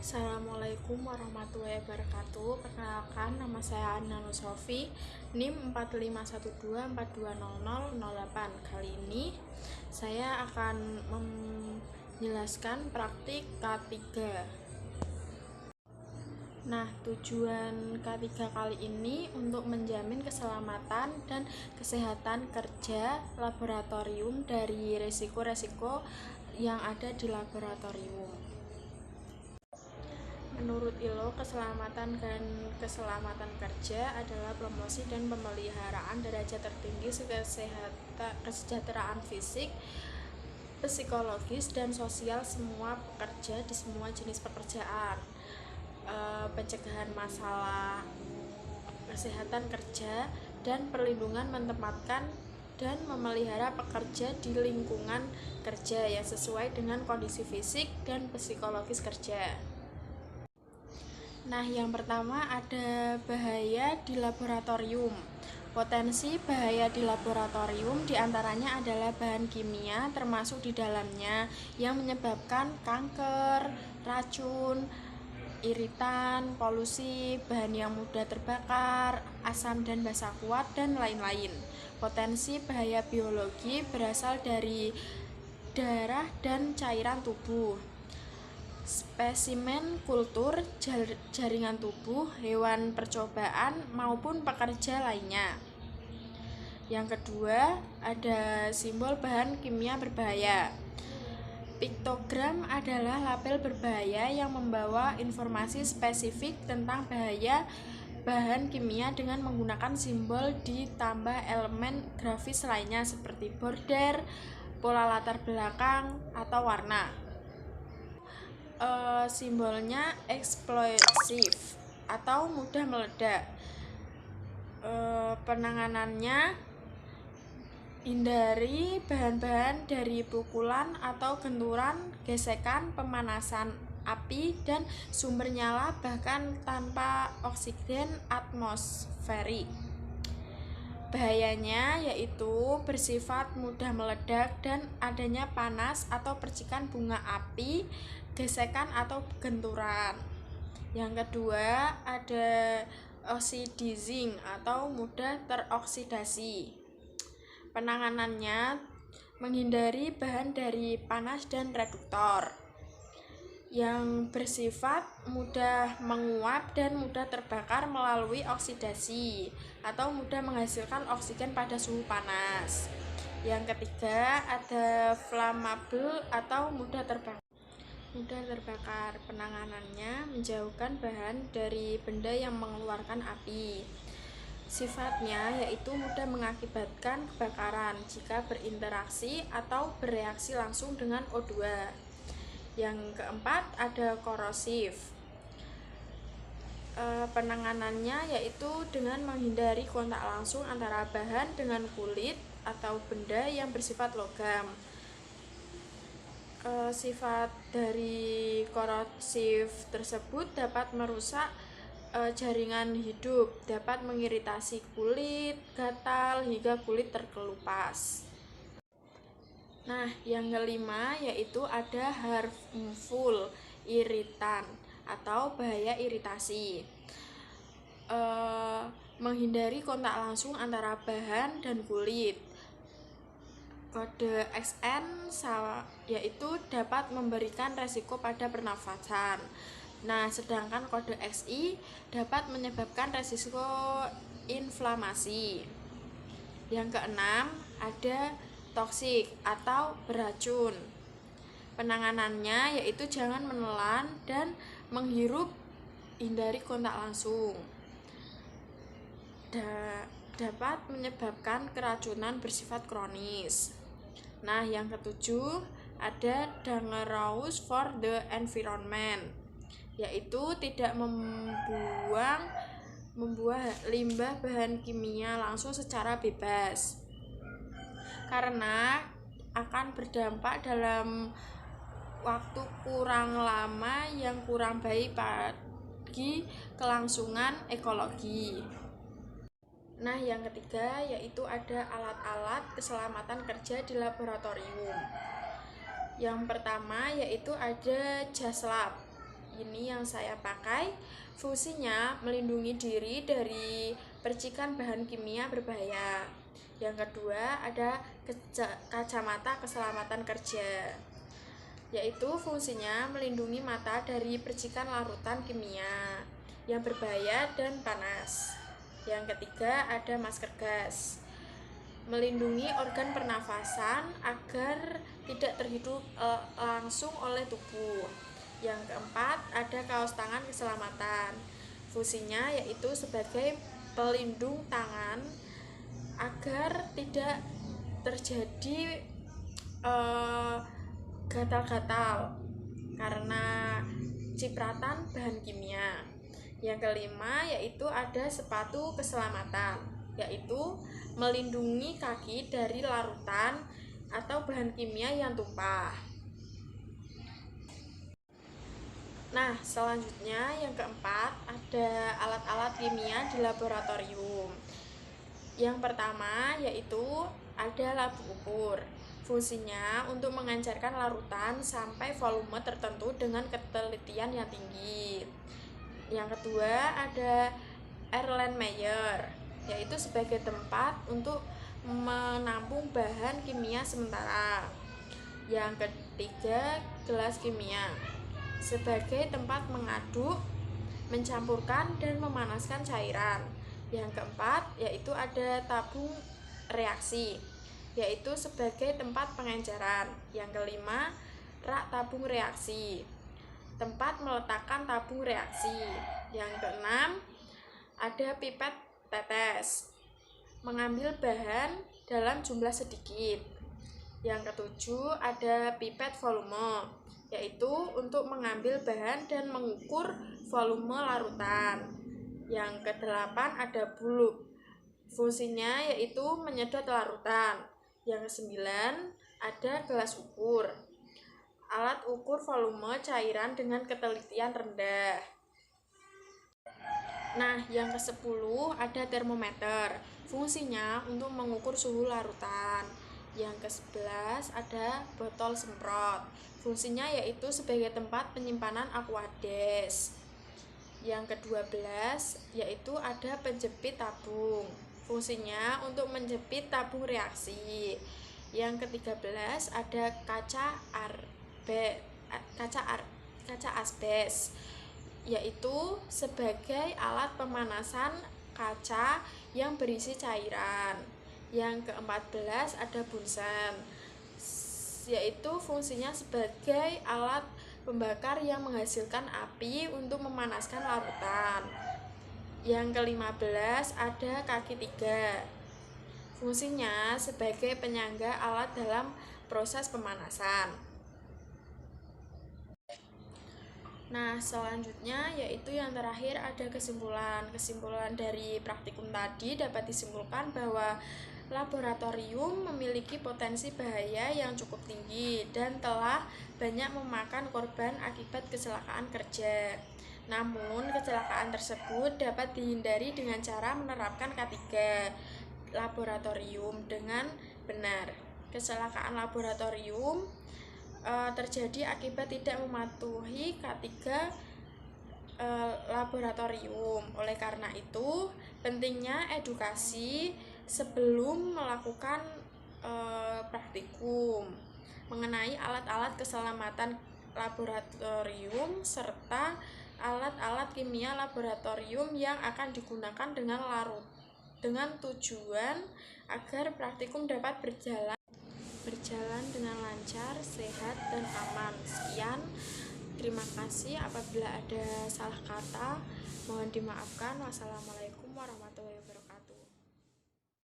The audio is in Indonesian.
Assalamualaikum warahmatullahi wabarakatuh. Perkenalkan, nama saya Anna Nusofi, NIM 4512420008. Kali ini saya akan menjelaskan praktik K3. Nah, tujuan K3 kali ini untuk menjamin keselamatan dan kesehatan kerja laboratorium dari resiko-resiko yang ada di laboratorium. Menurut ILO, keselamatan kerja adalah promosi dan pemeliharaan derajat tertinggi kesejahteraan fisik, psikologis, dan sosial semua pekerja di semua jenis pekerjaan. Pencegahan masalah kesehatan kerja dan perlindungan menempatkan dan memelihara pekerja di lingkungan kerja yang sesuai dengan kondisi fisik dan psikologis kerja. Nah, yang pertama ada bahaya di laboratorium. Potensi bahaya di laboratorium diantaranya adalah bahan kimia termasuk di dalamnya yang menyebabkan kanker, racun, iritan, polusi, bahan yang mudah terbakar, asam dan basa kuat, dan lain-lain. Potensi bahaya biologi berasal dari darah dan cairan tubuh, spesimen kultur, jaringan tubuh, hewan percobaan, maupun pekerja lainnya. Yang kedua, ada simbol bahan kimia berbahaya. Piktogram adalah label berbahaya yang membawa informasi spesifik tentang bahaya bahan kimia dengan menggunakan simbol ditambah elemen grafis lainnya seperti border, pola latar belakang, atau warna. Simbolnya eksplosif atau mudah meledak. Penanganannya, hindari bahan-bahan dari pukulan atau genturan, gesekan, pemanasan api, dan sumber nyala bahkan tanpa oksigen atmosferik. Bahayanya yaitu bersifat mudah meledak dan adanya panas atau percikan bunga api, gesekan atau genturan. Yang kedua ada oxidizing atau mudah teroksidasi. Penanganannya menghindari bahan dari panas dan reduktor yang bersifat mudah menguap dan mudah terbakar melalui oksidasi atau mudah menghasilkan oksigen pada suhu panas. Yang ketiga ada flammable atau mudah terbakar. Penanganannya menjauhkan bahan dari benda yang mengeluarkan api. Sifatnya yaitu mudah mengakibatkan kebakaran jika berinteraksi atau bereaksi langsung dengan O2. Yang keempat ada korosif. Penanganannya yaitu dengan menghindari kontak langsung antara bahan dengan kulit atau benda yang bersifat logam. Sifat dari korosif tersebut dapat merusak jaringan hidup, dapat mengiritasi kulit, gatal, hingga kulit terkelupas. Nah, yang kelima yaitu ada harmful, iritan atau bahaya iritasi. Menghindari kontak langsung antara bahan dan kulit. Kode XN yaitu dapat memberikan resiko pada pernafasan. Nah, sedangkan kode XI dapat menyebabkan resiko inflamasi. Yang keenam ada toksik atau beracun. Penanganannya yaitu jangan menelan dan menghirup, hindari kontak langsung. Dapat menyebabkan keracunan bersifat kronis. Nah, yang ketujuh ada dangerous for the environment, yaitu tidak membuang limbah bahan kimia langsung secara bebas karena akan berdampak dalam waktu kurang lama yang kurang baik bagi kelangsungan ekologi. Nah, yang ketiga yaitu ada alat-alat keselamatan kerja di laboratorium. Yang pertama yaitu ada jas lab. ini yang saya pakai. Fungsinya melindungi diri dari percikan bahan kimia berbahaya. Yang kedua ada kacamata keselamatan kerja, yaitu fungsinya melindungi mata dari percikan larutan kimia yang berbahaya dan panas. Yang ketiga ada masker gas, melindungi organ pernafasan agar tidak terhirup langsung oleh tubuh. Yang keempat ada kaos tangan keselamatan, fungsinya yaitu sebagai pelindung tangan agar tidak terjadi gatal-gatal karena cipratan bahan kimia. Yang kelima yaitu ada sepatu keselamatan, yaitu melindungi kaki dari larutan atau bahan kimia yang tumpah. Nah, selanjutnya yang keempat ada alat-alat kimia di laboratorium. Yang pertama yaitu ada labu ukur. Fungsinya untuk mengencerkan larutan sampai volume tertentu dengan ketelitian yang tinggi. Yang kedua ada Erlenmeyer, yaitu sebagai tempat untuk menampung bahan kimia sementara. Yang ketiga gelas kimia, sebagai tempat mengaduk, mencampurkan dan memanaskan cairan. Yang keempat yaitu ada tabung reaksi, yaitu sebagai tempat pengenceran. Yang kelima rak tabung reaksi, tempat meletakkan tabung reaksi. Yang keenam ada pipet tetes, mengambil bahan dalam jumlah sedikit. Yang ketujuh ada pipet volume, yaitu untuk mengambil bahan dan mengukur volume larutan. Yang kedelapan ada bulb, fungsinya yaitu menyedot larutan. Yang kesembilan ada gelas ukur, alat ukur volume cairan dengan ketelitian rendah. Nah, yang ke-10 ada termometer, fungsinya untuk mengukur suhu larutan. Yang ke-11 ada botol semprot, fungsinya yaitu sebagai tempat penyimpanan aquades. Yang ke-12 yaitu ada penjepit tabung, fungsinya untuk menjepit tabung reaksi. Yang ke-13 ada kaca asbes, yaitu sebagai alat pemanasan kaca yang berisi cairan. Yang ke-14 ada bunsen, yaitu fungsinya sebagai alat pembakar yang menghasilkan api untuk memanaskan larutan. Yang ke-15 ada kaki 3, fungsinya sebagai penyangga alat dalam proses pemanasan. Nah, selanjutnya yaitu yang terakhir ada kesimpulan. Kesimpulan dari praktikum tadi dapat disimpulkan bahwa laboratorium memiliki potensi bahaya yang cukup tinggi dan telah banyak memakan korban akibat kecelakaan kerja. Namun, kecelakaan tersebut dapat dihindari dengan cara menerapkan K3 laboratorium dengan benar. Kecelakaan laboratorium terjadi akibat tidak mematuhi K3 laboratorium. Oleh karena itu, pentingnya edukasi sebelum melakukan praktikum mengenai alat-alat keselamatan laboratorium serta alat-alat kimia laboratorium yang akan digunakan dengan tujuan agar praktikum dapat berjalan dengan lancar, sehat, dan aman. Sekian, terima kasih. Apabila ada salah kata, mohon dimaafkan. Wassalamualaikum warahmatullahi wabarakatuh.